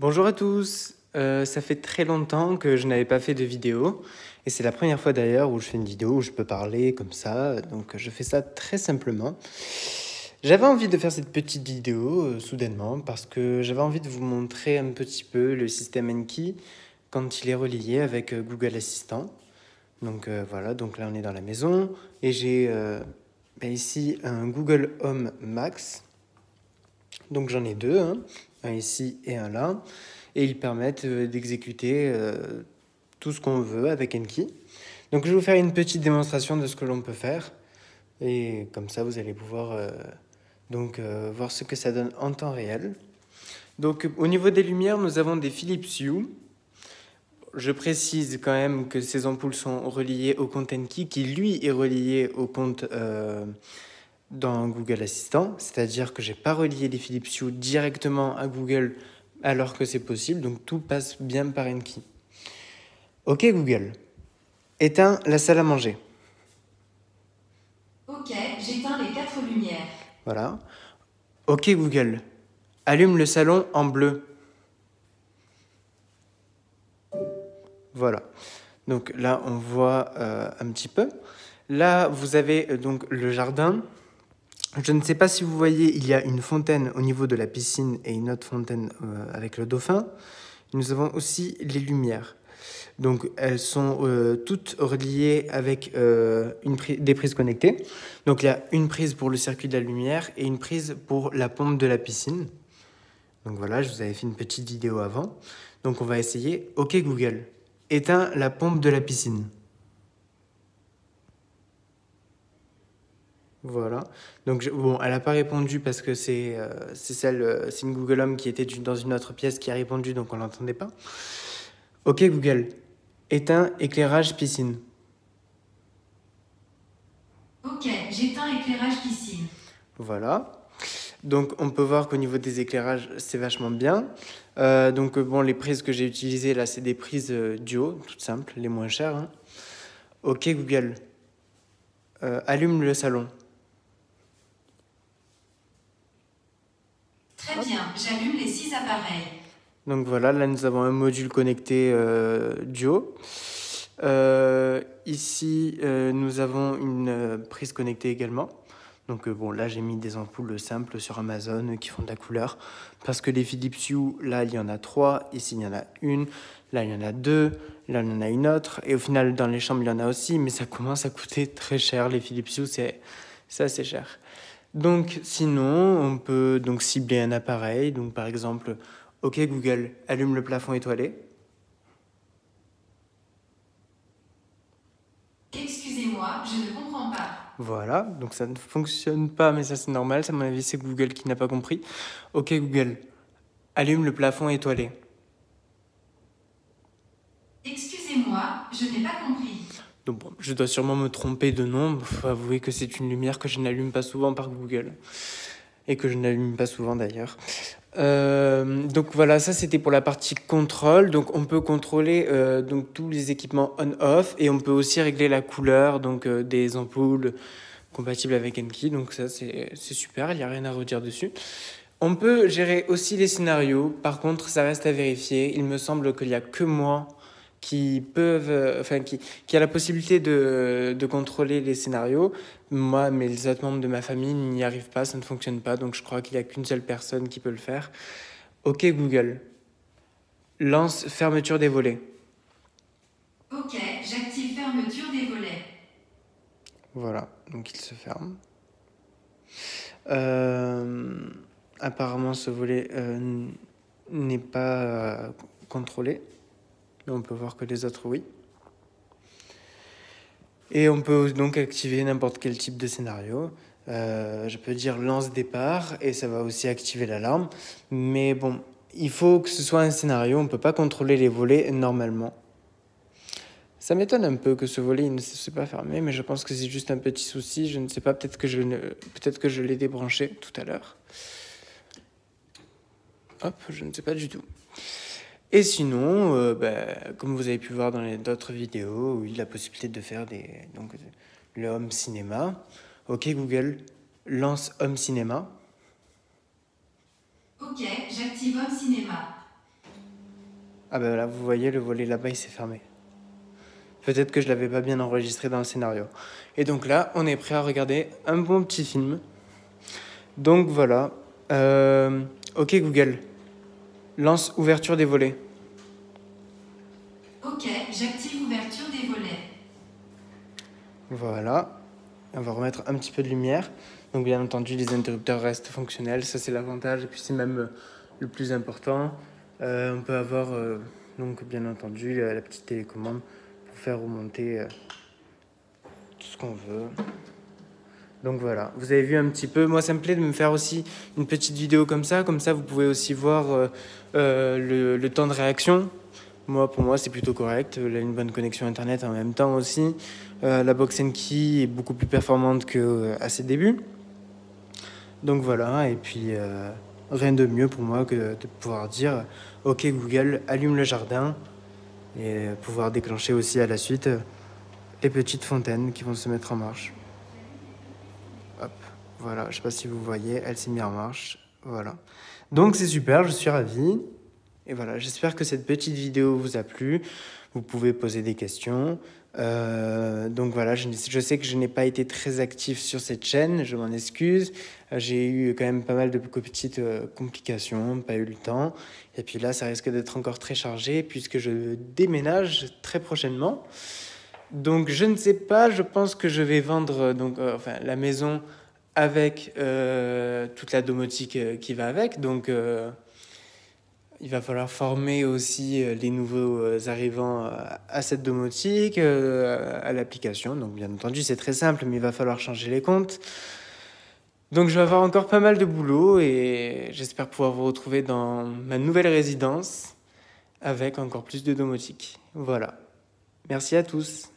Bonjour à tous, ça fait très longtemps que je n'avais pas fait de vidéo et c'est la première fois d'ailleurs où je fais une vidéo où je peux parler comme ça, donc je fais ça très simplement. J'avais envie de faire cette petite vidéo soudainement parce que j'avais envie de vous montrer un petit peu le système Enki quand il est relié avec Google Assistant. Donc voilà, donc là on est dans la maison et j'ai ici un Google Home Max. Donc j'en ai deux, hein, un ici et un là, et ils permettent d'exécuter tout ce qu'on veut avec Enki. Donc je vais vous faire une petite démonstration de ce que l'on peut faire, et comme ça vous allez pouvoir voir ce que ça donne en temps réel. Donc au niveau des lumières, nous avons des Philips Hue. Je précise quand même que ces ampoules sont reliées au compte Enki, qui lui est relié au compte dans Google Assistant, c'est-à-dire que j'ai pas relié les Philips Hue directement à Google alors que c'est possible, donc tout passe bien par Enki. Ok Google, éteins la salle à manger. Ok, j'éteins les 4 lumières. Voilà. Ok Google, allume le salon en bleu. Voilà. Donc là, on voit un petit peu. Là, vous avez donc le jardin. Je ne sais pas si vous voyez, il y a une fontaine au niveau de la piscine et une autre fontaine avec le dauphin. Nous avons aussi les lumières. Donc elles sont toutes reliées avec des prises connectées. Donc il y a une prise pour le circuit de la lumière et une prise pour la pompe de la piscine. Donc voilà, je vous avais fait une petite vidéo avant. Donc on va essayer. Ok Google, éteins la pompe de la piscine. Voilà. Donc bon, elle n'a pas répondu parce que c'est une Google Home qui était dans une autre pièce qui a répondu, donc on l'entendait pas. Ok Google, éteins éclairage piscine. Ok, j'éteins éclairage piscine. Voilà. Donc on peut voir qu'au niveau des éclairages, c'est vachement bien. Bon, les prises que j'ai utilisées là, c'est des prises duo, toutes simples, les moins chères, hein. Ok Google, allume le salon. Très bien, j'allume les 6 appareils. Donc voilà, là nous avons un module connecté duo. Ici, nous avons une prise connectée également. Donc bon, là j'ai mis des ampoules simples sur Amazon qui font de la couleur. Parce que les Philips Hue, là il y en a 3, ici il y en a une, là il y en a 2, là il y en a une autre. Et au final dans les chambres il y en a aussi, mais ça commence à coûter très cher. Les Philips Hue, c'est assez cher. Donc sinon, on peut donc cibler un appareil. Donc par exemple, ok Google, allume le plafond étoilé. Excusez-moi, je ne comprends pas. Voilà, donc ça ne fonctionne pas, mais ça c'est normal, à mon avis c'est Google qui n'a pas compris. Ok Google, allume le plafond étoilé. Excusez-moi, je n'ai pas compris. Donc bon, je dois sûrement me tromper de nom, il faut avouer que c'est une lumière que je n'allume pas souvent par Google. Et que je n'allume pas souvent d'ailleurs. Donc voilà, ça c'était pour la partie contrôle. Donc on peut contrôler donc tous les équipements on-off et on peut aussi régler la couleur donc des ampoules compatibles avec Enki. Donc ça c'est super, il n'y a rien à redire dessus. On peut gérer aussi les scénarios. Par contre, ça reste à vérifier. Il me semble qu'il n'y a que moi qui qui a la possibilité de contrôler les scénarios. Moi, mais les autres membres de ma famille n'y arrivent pas, ça ne fonctionne pas. Donc je crois qu'il n'y a qu'une seule personne qui peut le faire. Ok Google, lance fermeture des volets. Ok, j'active fermeture des volets. Voilà, donc il se ferme. Euh, Apparemment, ce volet n'est pas contrôlé. Mais on peut voir que les autres, oui. Et on peut donc activer n'importe quel type de scénario. Je peux dire lance départ et ça va aussi activer l'alarme. Mais bon, il faut que ce soit un scénario, on ne peut pas contrôler les volets normalement. Ça m'étonne un peu que ce volet il ne se soit pas fermé, mais je pense que c'est juste un petit souci. Je ne sais pas, peut-être que je l'ai débranché tout à l'heure. Hop, je ne sais pas du tout. Et sinon, comme vous avez pu voir dans d'autres vidéos, il y a la possibilité de faire le home cinéma. Ok Google, lance home cinéma. Ok, j'active home cinéma. Ah ben là, vous voyez, le volet là-bas, il s'est fermé. Peut-être que je l'avais pas bien enregistré dans le scénario. Et donc là, on est prêt à regarder un bon petit film. Donc voilà. Ok Google, lance ouverture des volets. Ok, j'active ouverture des volets. Voilà. On va remettre un petit peu de lumière. Donc bien entendu, les interrupteurs restent fonctionnels. Ça, c'est l'avantage. Et puis c'est même le plus important. On peut avoir, donc bien entendu, la petite télécommande pour faire remonter tout ce qu'on veut. Donc voilà, vous avez vu un petit peu. Moi, ça me plaît de me faire aussi une petite vidéo comme ça. Comme ça, vous pouvez aussi voir le temps de réaction. Pour moi, c'est plutôt correct. Il a une bonne connexion Internet en même temps aussi. La Box & Key est beaucoup plus performante qu'à ses débuts. Donc voilà, et puis rien de mieux pour moi que de pouvoir dire « Ok Google, allume le jardin » et pouvoir déclencher aussi à la suite les petites fontaines qui vont se mettre en marche. Hop, voilà, je ne sais pas si vous voyez, elle s'est mise en marche. Voilà. Donc c'est super, je suis ravi. Et voilà, j'espère que cette petite vidéo vous a plu. Vous pouvez poser des questions. Donc voilà, je sais que je n'ai pas été très actif sur cette chaîne, je m'en excuse. J'ai eu quand même pas mal de petites complications, pas eu le temps. Et puis là, ça risque d'être encore très chargé puisque je déménage très prochainement. Donc je ne sais pas, je pense que je vais vendre la maison avec toute la domotique qui va avec. Donc il va falloir former aussi les nouveaux arrivants à cette domotique, à l'application. Donc bien entendu, c'est très simple, mais il va falloir changer les comptes. Donc je vais avoir encore pas mal de boulot et j'espère pouvoir vous retrouver dans ma nouvelle résidence avec encore plus de domotique. Voilà. Merci à tous.